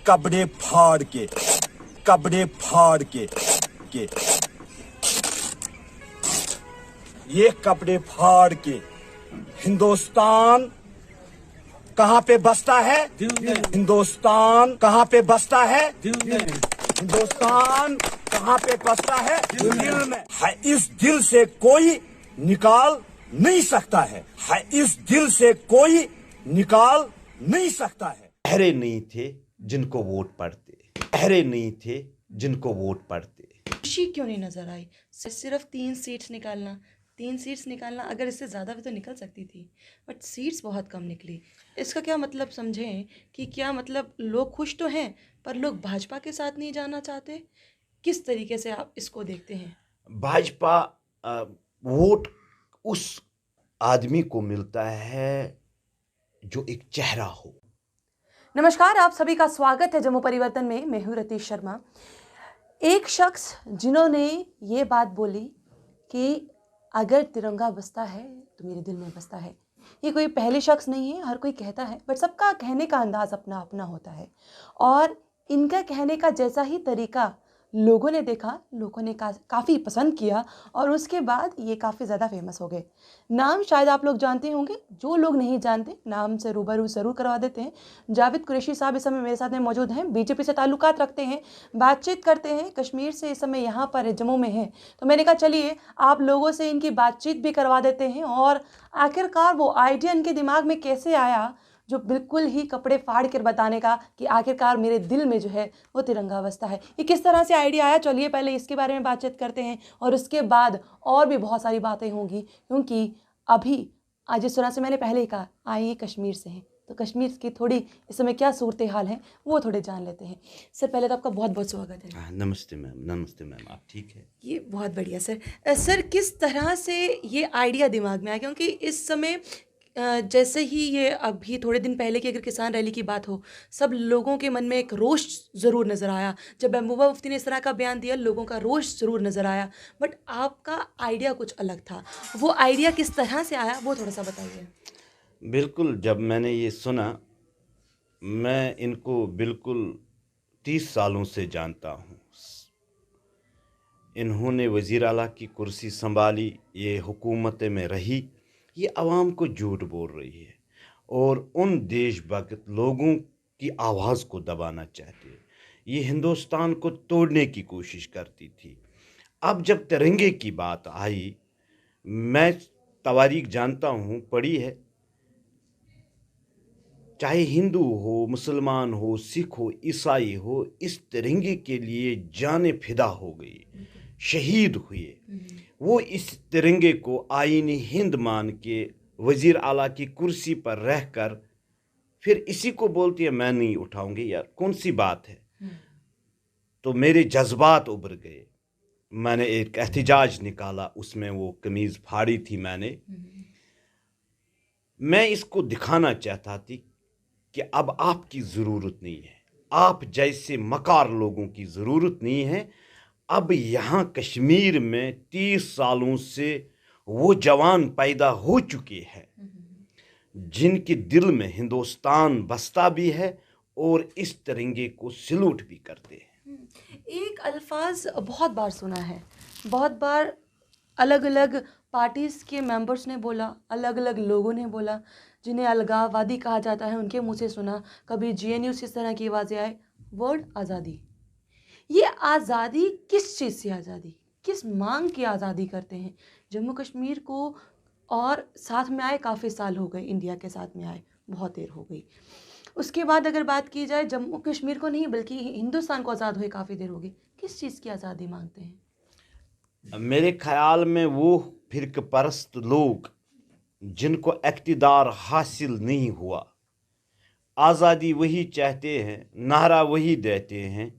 कपड़े फाड़ के ये कपड़े फाड़ के हिंदुस्तान कहाँ पे बसता है? हिंदुस्तान कहाँ पे बसता है? हिंदुस्तान कहाँ पे बसता है? दिल में है। इस दिल से कोई निकाल नहीं सकता है इस दिल से कोई निकाल नहीं सकता है। चेहरे नहीं थे जिनको वोट पड़ते। खुशी क्यों नहीं नजर आई? सिर्फ 3 सीट्स निकालना, अगर इससे ज़्यादा भी तो निकल सकती थी, बट सीट्स बहुत कम निकली। इसका क्या मतलब समझें कि क्या मतलब लोग खुश तो हैं पर लोग भाजपा के साथ नहीं जाना चाहते? किस तरीके से आप इसको देखते हैं? भाजपा वोट उस आदमी को मिलता है जो एक चेहरा हो। नमस्कार, आप सभी का स्वागत है जम्मू परिवर्तन में। मैं हूँ रतीश शर्मा। एक शख्स जिन्होंने ये बात बोली कि अगर तिरंगा बसता है तो मेरे दिल में बसता है। ये कोई पहले शख्स नहीं है, हर कोई कहता है, बट सबका कहने का अंदाज अपना अपना होता है। और इनका कहने का जैसा ही तरीका लोगों ने देखा, लोगों ने काफ़ी पसंद किया और उसके बाद ये काफ़ी ज़्यादा फेमस हो गए। नाम शायद आप लोग जानते होंगे, जो लोग नहीं जानते नाम से रूबरू ज़रूर करवा देते हैं। जावेद कुरैशी साहब इस समय मेरे साथ में मौजूद हैं, बीजेपी से ताल्लुकात रखते हैं, बातचीत करते हैं, कश्मीर से इस समय यहाँ पर जम्मू में हैं। तो मैंने कहा चलिए आप लोगों से इनकी बातचीत भी करवा देते हैं और आखिरकार वो आइडिया इनके दिमाग में कैसे आया जो बिल्कुल ही कपड़े फाड़ कर बताने का कि आखिरकार मेरे दिल में जो है वो तिरंगा बसता है। ये किस तरह से आइडिया आया, चलिए पहले इसके बारे में बातचीत करते हैं और उसके बाद और भी बहुत सारी बातें होंगी, क्योंकि अभी आज जिस तरह से मैंने पहले ही कहा आइए कश्मीर से हैं, तो कश्मीर की थोड़ी इस समय क्या सूरत हाल है वो थोड़े जान लेते हैं। सर पहले तो आपका बहुत बहुत स्वागत है। नमस्ते मैम, आप ठीक है? ये बहुत बढ़िया सर। सर किस तरह से ये आइडिया दिमाग में आया? क्योंकि इस समय जैसे ही ये अभी थोड़े दिन पहले की अगर किसान रैली की बात हो, सब लोगों के मन में एक रोष ज़रूर नज़र आया। जब महबूबा मुफ्ती ने इस तरह का बयान दिया, लोगों का रोष ज़रूर नज़र आया, बट आपका आइडिया कुछ अलग था। वो आइडिया किस तरह से आया वो थोड़ा सा बताइए। बिल्कुल, जब मैंने ये सुना, मैं इनको बिल्कुल 30 सालों से जानता हूँ। इन्होंने वज़ीर आला की कुर्सी संभाली, ये हुकूमत में रही, ये आवाम को झूठ बोल रही है और उन देशभक्त लोगों की आवाज़ को दबाना चाहती है। ये हिंदुस्तान को तोड़ने की कोशिश करती थी। अब जब तिरंगे की बात आई, मैं तवारीख जानता हूँ, पढ़ी है, चाहे हिंदू हो, मुसलमान हो, सिख हो, ईसाई हो, इस तिरंगे के लिए जाने फिदा हो गई, शहीद हुए। वो इस तिरंगे को आईनी हिंद मान के वज़ीर आला की कुर्सी पर रहकर फिर इसी को बोलती है मैं नहीं उठाऊंगी। यार कौन सी बात है? तो मेरे जज्बात उभर गए। मैंने एक एहतिजाज निकाला, उसमें वो कमीज़ फाड़ी थी मैंने। मैं इसको दिखाना चाहता थी कि अब आपकी ज़रूरत नहीं है, आप जैसे मकार लोगों की ज़रूरत नहीं है। अब यहाँ कश्मीर में 30 सालों से वो जवान पैदा हो चुके हैं जिनके दिल में हिंदुस्तान बसता भी है और इस तिरंगे को सैल्यूट भी करते हैं। एक अल्फाज बहुत बार सुना है, बहुत बार अलग अलग पार्टीज़ के मेंबर्स ने बोला, अलग अलग लोगों ने बोला, जिन्हें अलगाववादी कहा जाता है उनके मुंह से सुना। कभी GNU से इस तरह की आवाज़ें आए, वर्ड आज़ादी। ये आज़ादी किस चीज़ से आज़ादी, किस मांग की आज़ादी करते हैं? जम्मू कश्मीर को और साथ में आए काफ़ी साल हो गए, इंडिया के साथ में आए बहुत देर हो गई। उसके बाद अगर बात की जाए जम्मू कश्मीर को नहीं बल्कि हिंदुस्तान को आज़ाद हुए काफ़ी देर हो गई, किस चीज़ की आज़ादी मांगते हैं? मेरे ख्याल में वो फिरक परस्त लोग जिनको इक़्तिदार हासिल नहीं हुआ, आज़ादी वही चाहते हैं, नारा वही देते हैं,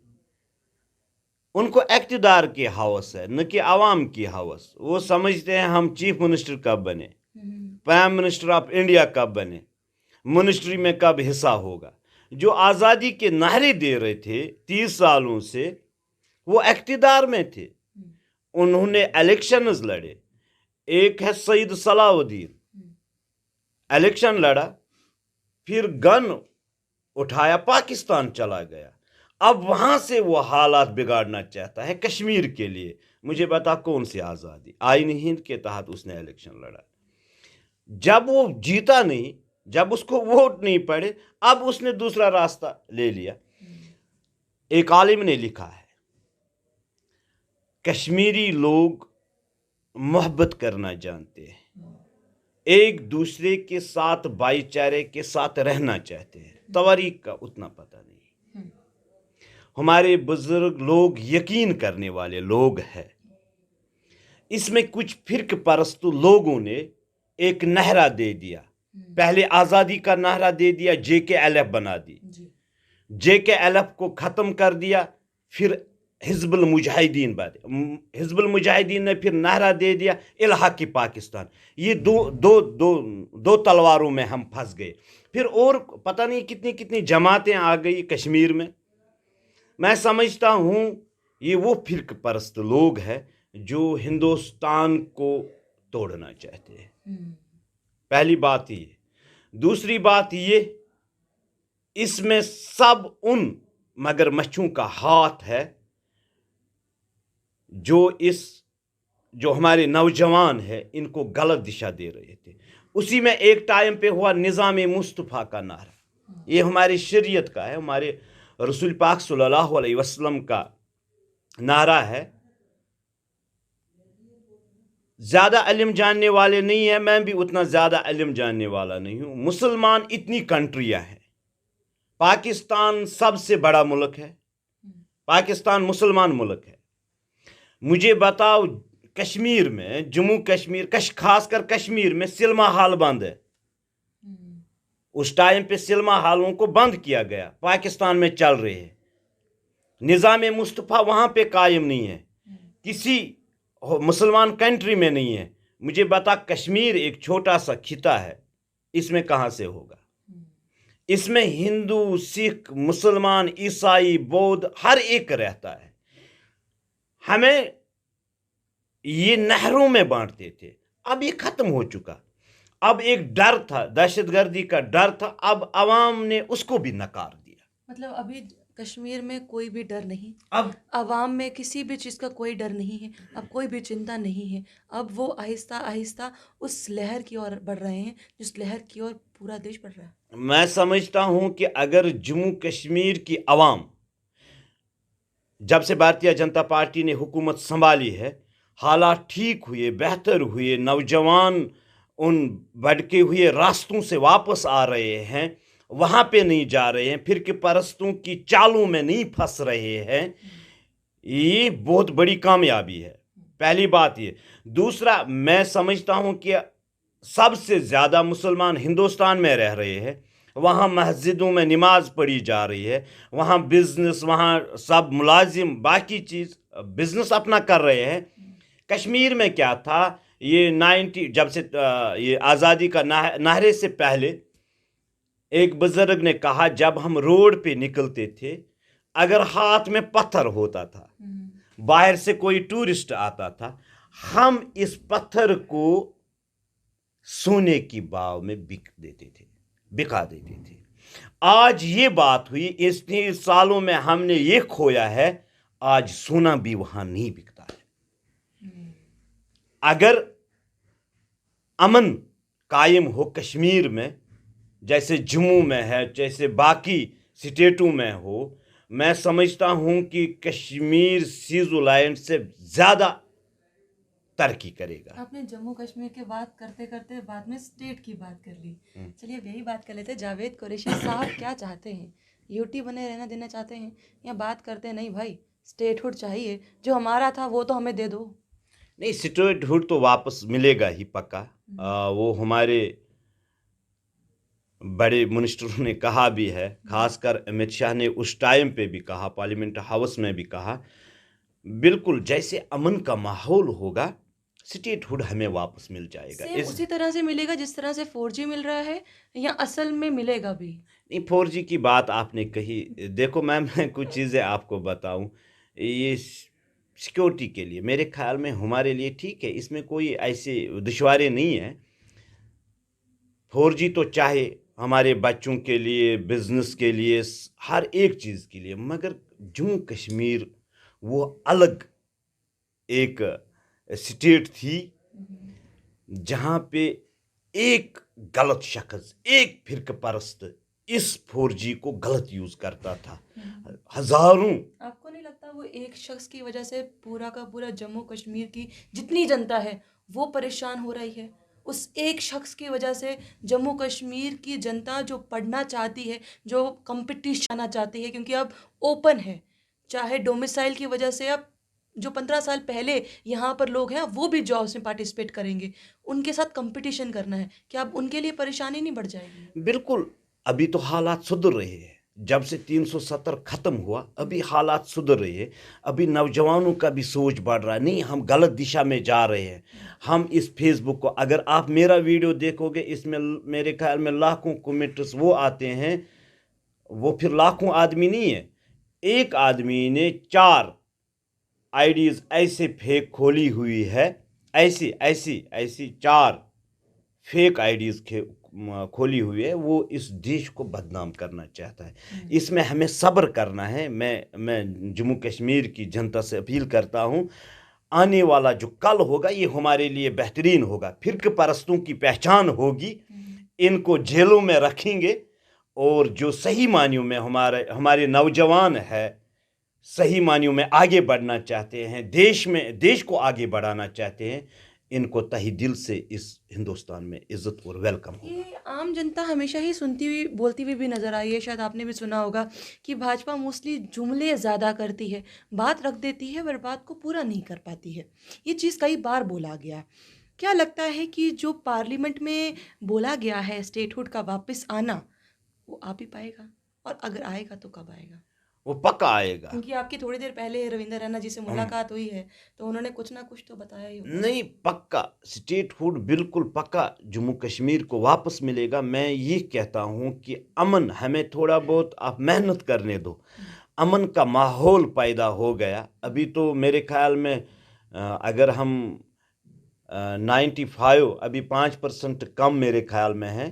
उनको इक़्तिदार की हवस है न कि आवाम की हवस। वो समझते हैं हम चीफ मिनिस्टर कब बने, प्राइम मिनिस्टर ऑफ इंडिया कब बने, मिनिस्ट्री में कब हिस्सा होगा। जो आज़ादी के नारे दे रहे थे 30 सालों से, वो इक़्तिदार में थे, उन्होंने इलेक्शंस लड़े। एक है सईद सलाउद्दीन, इलेक्शन लड़ा, फिर गन उठाया, पाकिस्तान चला गया। اب وہاں سے وہ حالات بگاڑنا چاہتا ہے کشمیر کے لیے. مجھے بتا کون سی آزادی؟ آئین ہند کے تحت اس نے الیکشن لڑا. جب وہ جیتا نہیں، جب اس کو ووٹ نہیں پڑے، اب اس نے دوسرا راستہ لے لیا. ایک عالم نے لکھا ہے کشمیری لوگ محبت کرنا جانتے ہیں، ایک دوسرے کے ساتھ بھائی چارے کے ساتھ رہنا چاہتے ہیں، تواریخ کا اتنا پتہ نہیں. ہمارے بزرگ لوگ یقین کرنے والے لوگ ہیں. اس میں کچھ فرق پرست لوگوں نے ایک نعرہ دے دیا. پہلے آزادی کا نعرہ دے دیا، JKLF بنا دی. JKLF کو ختم کر دیا، پھر حزب المجاہدین حزب المجاہدین نے پھر نعرہ دے دیا الحاقی پاکستان. یہ دو تلواروں میں ہم پھنس گئے. پھر اور پتہ نہیں کتنی کتنی جماعتیں آ گئی کشمیر میں. میں سمجھتا ہوں یہ وہ فرق پرست لوگ ہیں جو ہندوستان کو توڑنا چاہتے ہیں. پہلی بات یہ. دوسری بات یہ، اس میں سب ان مگر مچھوں کا ہاتھ ہے جو ہمارے نوجوان ہیں ان کو غلط دشا دے رہے تھے. اسی میں ایک ٹائم پہ ہوا نظام مصطفیٰ کا نعرہ. یہ ہماری شریعت کا ہے، ہمارے رسول پاک صلی اللہ علیہ وسلم کا نعرہ ہے. زیادہ علم جاننے والے نہیں ہیں، میں بھی اتنا زیادہ علم جاننے والا نہیں ہوں. مسلمان اتنی کنٹریاں ہیں. پاکستان سب سے بڑا ملک ہے، پاکستان مسلمان ملک ہے. مجھے بتاؤ کشمیر میں، جموں کشمیر خاص کر کشمیر میں سنیما ہال بند ہے. اس ٹائم پہ سنیما ہالوں کو بند کیا گیا، پاکستان میں چل رہے ہیں. نظام مصطفیٰ وہاں پہ قائم نہیں ہے، کسی مسلمان کنٹری میں نہیں ہے. مجھے بتا کشمیر ایک چھوٹا سا خطہ ہے، اس میں کہاں سے ہوگا؟ اس میں ہندو، سکھ، مسلمان، عیسائی، بودھ ہر ایک رہتا ہے. ہمیں یہ نہروں میں بانٹتے تھے، اب یہ ختم ہو چکا. اب ایک ڈر تھا، دہشت گردی کا ڈر تھا، اب عوام نے اس کو بھی نکار دیا. مطلب ابھی کشمیر میں کوئی بھی ڈر نہیں، اب عوام میں کسی بھی چیز کا کوئی ڈر نہیں ہے، اب کوئی بھی چنتا نہیں ہے. اب وہ آہستہ آہستہ اس لہر کی اور بڑھ رہے ہیں جس لہر کی اور پورا دیش بڑھ رہا ہے. میں سمجھتا ہوں کہ اگر جموں کشمیر کی عوام، جب سے بھارتیہ جنتا پارٹی نے حکومت سنبھالی ہے، حالات ٹھیک ہوئے، بہتر ہوئے، نوجوان ان بھٹکے ہوئے راستوں سے واپس آ رہے ہیں، وہاں پہ نہیں جا رہے ہیں، فرقے پرستوں کی چالوں میں نہیں پھنس رہے ہیں، یہ بہت بڑی کامیابی ہے. پہلی بات یہ. دوسرا، میں سمجھتا ہوں کہ سب سے زیادہ مسلمان ہندوستان میں رہ رہے ہیں. وہاں مسجدوں میں نماز پڑھی جا رہی ہے، وہاں بزنس، وہاں سب ملازم باقی چیز بزنس اپنا کر رہے ہیں. کشمیر میں کیا تھا، یہ جب سے یہ آزادی کا نعرے سے پہلے ایک بزرگ نے کہا جب ہم روڈ پہ نکلتے تھے، اگر ہاتھ میں پتھر ہوتا تھا، باہر سے کوئی ٹورسٹ آتا تھا، ہم اس پتھر کو سونے کی باؤ میں بکا دیتے تھے. آج یہ بات ہوئی، اتنے سالوں میں ہم نے یہ کھویا ہے، آج سونا بھی وہاں نہیں بکتا ہے. اگر امن قائم ہو کشمیر میں، جیسے جموں میں ہے، جیسے باقی سٹیٹوں میں ہو، میں سمجھتا ہوں کہ کشمیر سیزو لائنڈ سے زیادہ ترقی کرے گا. آپ نے جموں کشمیر کی بات کرتے کرتے بعد میں اسٹیٹ کی بات کر لی. چلیے اب یہی بات کر لیتے. جاوید قریشی صاحب کیا چاہتے ہیں؟ یوٹی بنے رہنا دینا چاہتے ہیں یا بات کرتے ہیں نہیں بھائی اسٹیٹ ہوڈ چاہیے، جو ہمارا تھا وہ تو ہمیں دے دو؟ نہیں، اسٹیٹ ہوڈ تو واپس ملے گا ہی پکا. وہ ہمارے بڑے منسٹروں نے کہا بھی ہے، خاص کر امت شاہ نے اس ٹائم پہ بھی کہا، پارلیمنٹ ہاؤس میں بھی کہا، بالکل جیسے امن کا ماحول ہوگا اسٹیٹ ہوڈ ہمیں واپس مل جائے گا. اسی طرح سے ملے گا جس طرح سے 4G مل رہا ہے، یا اصل میں ملے گا بھی؟ نہیں، 4G کی بات آپ نے کہی. دیکھو میں کچھ چیزیں آپ کو بتاؤں. یہ سیکیورٹی کے لیے میرے خیال میں ہمارے لیے ٹھیک ہے، اس میں کوئی ایسی دشواری نہیں ہے. 4G تو چاہے हमारे बच्चों के लिए, बिजनेस के लिए, हर एक चीज़ के लिए। मगर जम्मू कश्मीर वो अलग एक स्टेट थी जहाँ पे एक गलत शख्स, एक फिरक परस्त इस 4G को गलत यूज़ करता था। हज़ारों, आपको नहीं लगता वो एक शख्स की वजह से पूरा का पूरा जम्मू कश्मीर की जितनी जनता है वो परेशान हो रही है? उस एक शख्स की वजह से जम्मू कश्मीर की जनता जो पढ़ना चाहती है, जो कंपटीशन आना चाहती है, क्योंकि अब ओपन है, चाहे डोमिसाइल की वजह से अब जो 15 साल पहले यहाँ पर लोग हैं वो भी जॉब्स में पार्टिसिपेट करेंगे, उनके साथ कंपटीशन करना है, क्या अब उनके लिए परेशानी नहीं बढ़ जाएगी? बिल्कुल। अभी तो हालात सुधर रहे हैं, जब से 370 ख़त्म हुआ अभी हालात सुधर रहे हैं। अभी नौजवानों का भी सोच बढ़ रहा है, नहीं हम गलत दिशा में जा रहे हैं। हम इस फेसबुक को, अगर आप मेरा वीडियो देखोगे, इसमें मेरे ख्याल में लाखों कमेंट्स वो आते हैं, वो फिर लाखों आदमी नहीं है, एक आदमी ने 4 आईडीज़ ऐसे फेक खोली हुई है, ऐसी 4 फेक आईडीज़ खोली हुई है। वो इस देश को बदनाम करना चाहता है। इसमें हमें सब्र करना है। मैं जम्मू कश्मीर की जनता से अपील करता हूँ, आने वाला जो कल होगा ये हमारे लिए बेहतरीन होगा। फिरक परस्तों की पहचान होगी, इनको जेलों में रखेंगे, और जो सही मानियों में हमारे नौजवान है, सही मानियों में आगे बढ़ना चाहते हैं, देश को आगे बढ़ाना चाहते हैं, इनको तहे दिल से इस हिंदुस्तान में इज्जत और वेलकम हो। ये आम जनता हमेशा ही सुनती हुई बोलती हुई भी नज़र आई है। शायद आपने भी सुना होगा कि भाजपा मोस्टली जुमले ज़्यादा करती है, बात रख देती है पर बात को पूरा नहीं कर पाती है। ये चीज़ कई बार बोला गया। क्या लगता है कि जो पार्लियामेंट में बोला गया है स्टेटहुड का वापस आना, वो आ भी पाएगा? और अगर आएगा तो कब आएगा? वो पक्का आएगा। क्योंकि आपकी थोड़ी देर पहले रविंद्र रैना जी से मुलाकात हुई है तो उन्होंने कुछ ना कुछ तो बताया ही होगा। नहीं, पक्का स्टेटहुड बिल्कुल पक्का जम्मू कश्मीर को वापस मिलेगा। मैं ये कहता हूँ कि अमन, हमें थोड़ा बहुत आप मेहनत करने दो, अमन का माहौल पैदा हो गया। अभी तो मेरे ख्याल में अगर हम 95, अभी 5% कम मेरे ख्याल में है,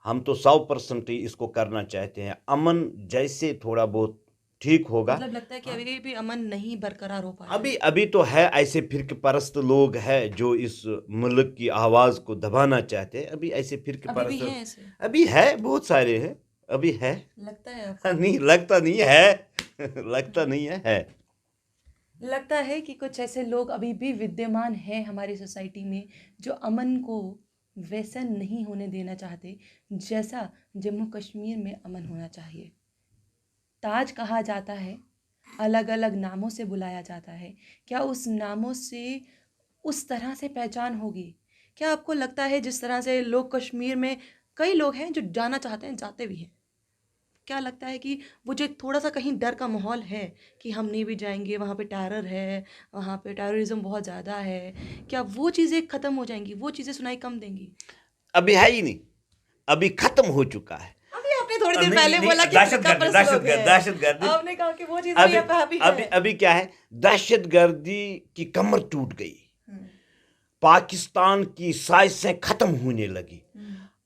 हम तो 100% ही इसको करना चाहते हैं। अमन जैसे थोड़ा बहुत ठीक होगा। मतलब लगता है कि अभी भी अमन नहीं बरकरार हो पाया। अभी तो है, ऐसे फिरक परस्त लोग हैं जो इस मुल्क की आवाज़ को दबाना चाहते हैं। अभी ऐसे फिरक अभी भी परस्त हैं ऐसे? अभी है, बहुत सारे हैं, अभी है। लगता है आपको? नहीं, लगता नहीं है लगता नहीं है। लगता है कि कुछ ऐसे लोग अभी भी विद्यमान हैं हमारी सोसाइटी में जो अमन को वैसा नहीं होने देना चाहते जैसा जम्मू कश्मीर में अमन होना चाहिए। ताज कहा जाता है, अलग अलग नामों से बुलाया जाता है, क्या उस नामों से उस तरह से पहचान होगी? क्या आपको लगता है जिस तरह से लोग कश्मीर में, कई लोग हैं जो जाना चाहते हैं, जाते भी हैं, क्या लगता है कि वो जो थोड़ा सा कहीं डर का माहौल है कि हम नहीं भी जाएंगे, वहाँ पे टेरर है, वहाँ पे टेररिज्म बहुत ज़्यादा है, क्या वो चीज़ें ख़त्म हो जाएंगी? वो चीज़ें सुनाई कम देंगी? अभी है ही नहीं, अभी खत्म हो चुका है। अभी आपने थोड़ी देर नहीं, पहले नहीं, बोला कि दहशतगर्दी आपने कहा कि वो चीज़ भी अभी है। अभी क्या है, दहशतगर्दी की कमर टूट गई, पाकिस्तान की साजिशें खत्म होने लगी।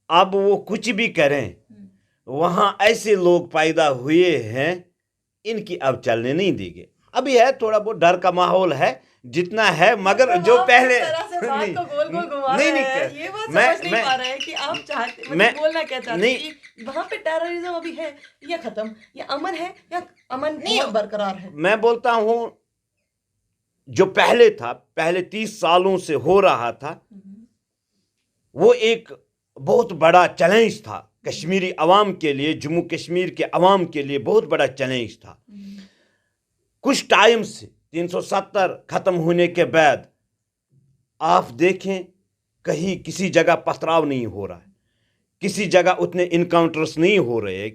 अब वो कुछ भी करें, वहाँ ऐसे लोग पैदा हुए हैं, इनकी अब चलने नहीं देंगे। अभी है थोड़ा बहुत डर का माहौल है, जितना है, मगर जो पहले नहीं, ये बात समझ नहीं पा रहे हैं कि आप चाहते, मैं बोलना क्या चाहते नहीं, हैं कि वहाँ पे टेररिज्म अभी है या खत्म, या अमन है या अमन नहीं बरकरार है? मैं बोलता हूँ जो पहले था, पहले 30 सालों से हो रहा था, वो एक बहुत बड़ा चैलेंज था कश्मीरी अवाम के लिए, जम्मू कश्मीर के अवाम के लिए बहुत बड़ा चैलेंज था। कुछ टाइम से 370 ख़त्म होने के बाद आप देखें कहीं किसी जगह पथराव नहीं हो रहा है, किसी जगह उतने इनकाउंटर्स नहीं हो रहे,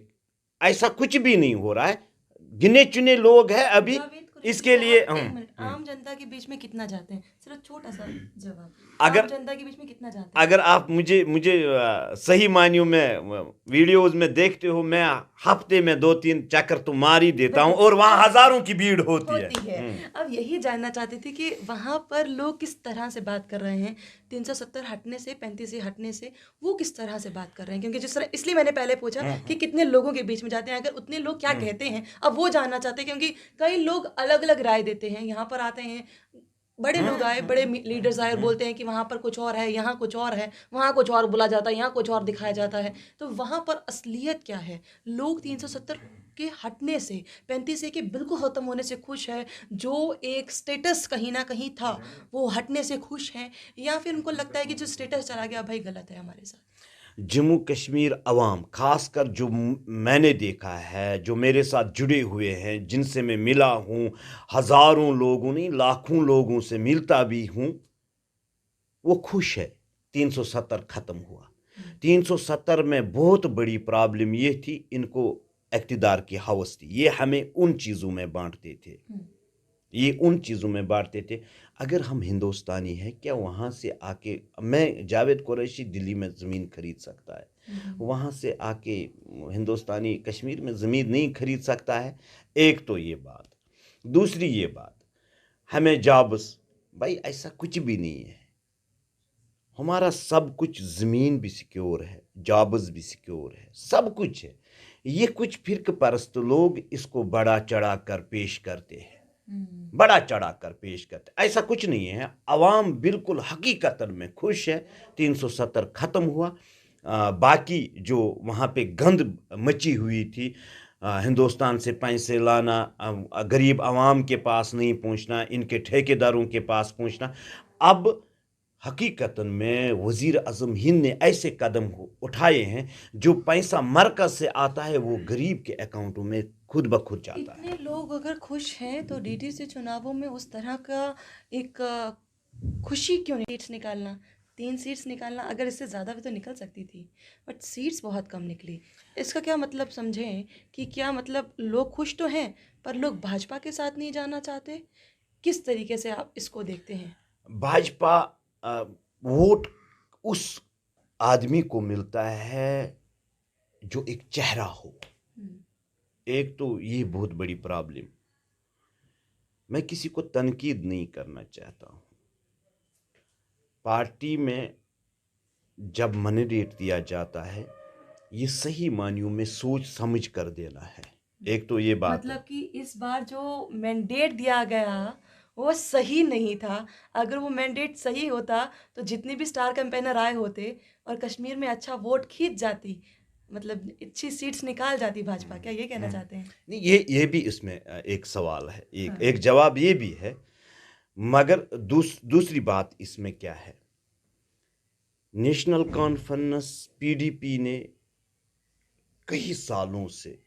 ऐसा कुछ भी नहीं हो रहा है। गिने चुने लोग हैं अभी इसके लिए। आम आम जनता के बीच में कितना जाते हैं? सिर्फ छोटा सा जवाब। अगर आम जनता के बीच में कितना जाते हैं? अगर आप मुझे सही मानियों में वीडियोस में देखते हो, मैं हफ्ते में 2-3 चक्कर तो मार ही देता हूँ और वहाँ हजारों की भीड़ होती है। अब यही जानना चाहते थे कि वहाँ पर लोग किस तरह से बात कर रहे हैं, 370 हटने से, 35 से हटने से, वो किस तरह से बात कर रहे हैं? क्योंकि जिस तरह, इसलिए मैंने पहले पूछा कि कितने लोगों के बीच में जाते हैं, अगर उतने लोग क्या कहते हैं, अब वो जानना चाहते हैं। क्योंकि कई लोग अलग अलग राय देते हैं, यहाँ पर आते हैं, बड़े लोग आए, बड़े लीडर्स आए और बोलते हैं कि वहाँ पर कुछ और है, यहाँ कुछ और है, वहाँ कुछ और बोला जाता है, यहाँ कुछ और दिखाया जाता है। तो वहाँ पर असलियत क्या है? लोग 370 के हटने से, 35 के बिल्कुल ख़त्म होने से खुश है, जो एक स्टेटस कहीं ना कहीं था वो हटने से खुश हैं, या फिर उनको लगता है कि जो स्टेटस चला गया भाई गलत है हमारे साथ? जम्मू कश्मीर अवाम, खासकर जो मैंने देखा है, जो मेरे साथ जुड़े हुए हैं, जिनसे मैं मिला हूँ, हज़ारों लोगों नहीं लाखों लोगों से मिलता भी हूँ, वो खुश है 370 ख़त्म हुआ। 370 में बहुत बड़ी प्रॉब्लम ये थी, इनको इक़्तिदार की हवस थी। ये हमें उन चीज़ों में बांटते थे, अगर हम हिंदुस्तानी हैं, क्या वहाँ से आके, मैं जावेद कुरैशी दिल्ली में ज़मीन खरीद सकता है, वहाँ से आके हिंदुस्तानी कश्मीर में ज़मीन नहीं खरीद सकता है? एक तो ये बात। दूसरी ये बात, हमें जॉब्स, भाई ऐसा कुछ भी नहीं है, हमारा सब कुछ, ज़मीन भी सिक्योर है, जॉब्स भी सिक्योर है, सब कुछ है। ये कुछ फ़िरक परस्त लोग इसको बड़ा चढ़ा कर पेश करते हैं, बड़ा चढ़ा कर पेश करते, ऐसा कुछ नहीं है। अवाम बिल्कुल हकीकत में खुश है, 370 ख़त्म हुआ। बाकी जो वहाँ पे गंद मची हुई थी, हिंदुस्तान से पैसे लाना, गरीब अवाम के पास नहीं पहुँचना, इनके ठेकेदारों के पास पहुँचना, अब हकीकत में वज़ीर आज़म हिंद ने ऐसे कदम उठाए हैं, जो पैसा मरकज़ से आता है वो गरीब के अकाउंटों में खुद ब खुद जाता है। इतने लोग अगर खुश हैं तो डीडीसी चुनावों में उस तरह का एक खुशी क्यों नहीं? सीट्स निकालना, 3 सीट्स निकालना, अगर इससे ज़्यादा भी तो निकल सकती थी, बट सीट्स बहुत कम निकली। इसका क्या मतलब समझें कि क्या मतलब लोग खुश तो हैं पर लोग भाजपा के साथ नहीं जाना चाहते? किस तरीके से आप इसको देखते हैं? भाजपा वोट उस आदमी को मिलता है जो एक चेहरा हो। एक तो ये बहुत बड़ी प्रॉब्लम, मैं किसी को तनकीद नहीं करना चाहता हूँ, पार्टी में जब मैंडेट दिया जाता है, ये सही मानियों में सोच समझ कर देना है। एक तो ये बात मतलब कि इस बार जो मैंडेट दिया गया वो सही नहीं था। अगर वो मैंडेट सही होता तो जितने भी स्टार कैंपेनर आए होते और कश्मीर में अच्छा वोट खींच जाती, मतलब अच्छी सीट्स निकाल जाती भाजपा, क्या ये कहना चाहते हैं? नहीं, ये भी इसमें एक सवाल है, एक जवाब ये भी है, मगर दूसरी बात इसमें क्या है, नेशनल कॉन्फ्रेंस पीडीपी ने कई सालों से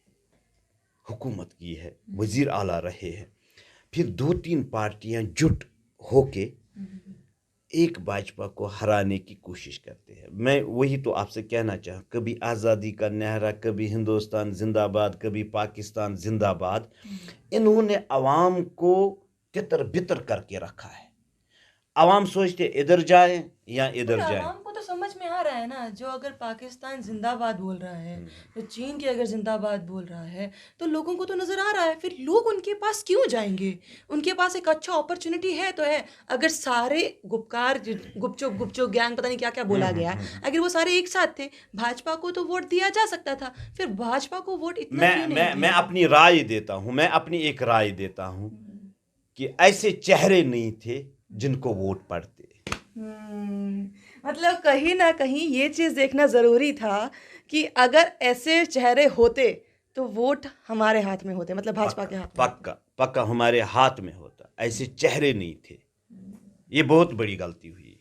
हुकूमत की है, वजीर आला रहे हैं, फिर 2-3 पार्टियां जुट होके एक भाजपा को हराने की कोशिश करते हैं। मैं वही तो आपसे कहना चाहूँ, कभी आज़ादी का नारा, कभी हिंदुस्तान जिंदाबाद, कभी पाकिस्तान जिंदाबाद, इन्होंने अवाम को तितर बितर करके रखा है। अवाम सोचते इधर जाए या इधर जाए। आवाम को तो समझ में आ रहा है ना, जो अगर पाकिस्तान जिंदाबाद बोल रहा है, जो चीन की अगर जिंदाबाद बोल रहा है, तो लोगों को तो नजर आ रहा है, फिर लोग उनके पास क्यों जाएंगे? उनके पास एक अच्छा अपॉर्चुनिटी है तो है। अगर सारे गुपकार, गुपचुप गैंग, पता नहीं क्या क्या बोला गया, अगर वो सारे एक साथ थे, भाजपा को तो वोट दिया जा सकता था, फिर भाजपा को वोट इतना क्यों नहीं मैं अपनी राय देता हूँ, मैं अपनी एक राय देता हूँ कि ऐसे चेहरे नहीं थे जिनको वोट पड़ते। मतलब कहीं ना कहीं ये चीज़ देखना ज़रूरी था कि अगर ऐसे चेहरे होते तो वोट हमारे हाथ में होते, मतलब भाजपा के हाथ में। पक्का हमारे हाथ में होता, ऐसे चेहरे नहीं थे। ये बहुत बड़ी गलती हुई।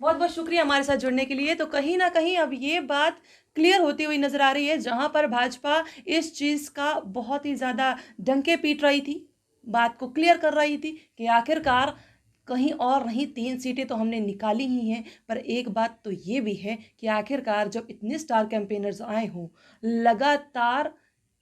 बहुत बहुत शुक्रिया हमारे साथ जुड़ने के लिए। तो कहीं ना कहीं अब ये बात क्लियर होती हुई नजर आ रही है, जहां पर भाजपा इस चीज़ का बहुत ही ज़्यादा डंके पीट रही थी, बात को क्लियर कर रही थी कि आखिरकार कहीं और नहीं, 3 सीटें तो हमने निकाली ही हैं। पर एक बात तो ये भी है कि आखिरकार जब इतने स्टार कैंपेनर्स आए हों, लगातार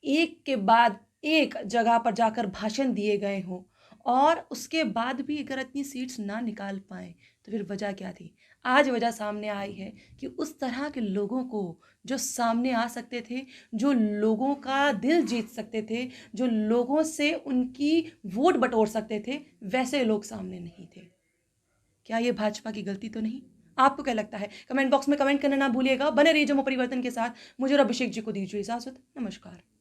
एक के बाद एक जगह पर जाकर भाषण दिए गए हों, اور اس کے بعد بھی اگر اتنی سیٹس نہ نکال پائیں تو پھر وجہ کیا تھی؟ آج وجہ سامنے آئی ہے کہ اس طرح کے لوگوں کو جو سامنے آ سکتے تھے، جو لوگوں کا دل جیت سکتے تھے، جو لوگوں سے ان کی ووٹ بٹور سکتے تھے، ویسے لوگ سامنے نہیں تھے۔ کیا یہ بھاجپا کی غلطی تو نہیں؟ آپ کو کیا لگتا ہے؟ کمنٹ باکس میں کمنٹ کرنا نہ بھولیے گا۔ بنے رہیے جموں پریورتن کے ساتھ۔ مجھے اور ابھیشیک جی کو دیجیے اجازت۔ نمسکار۔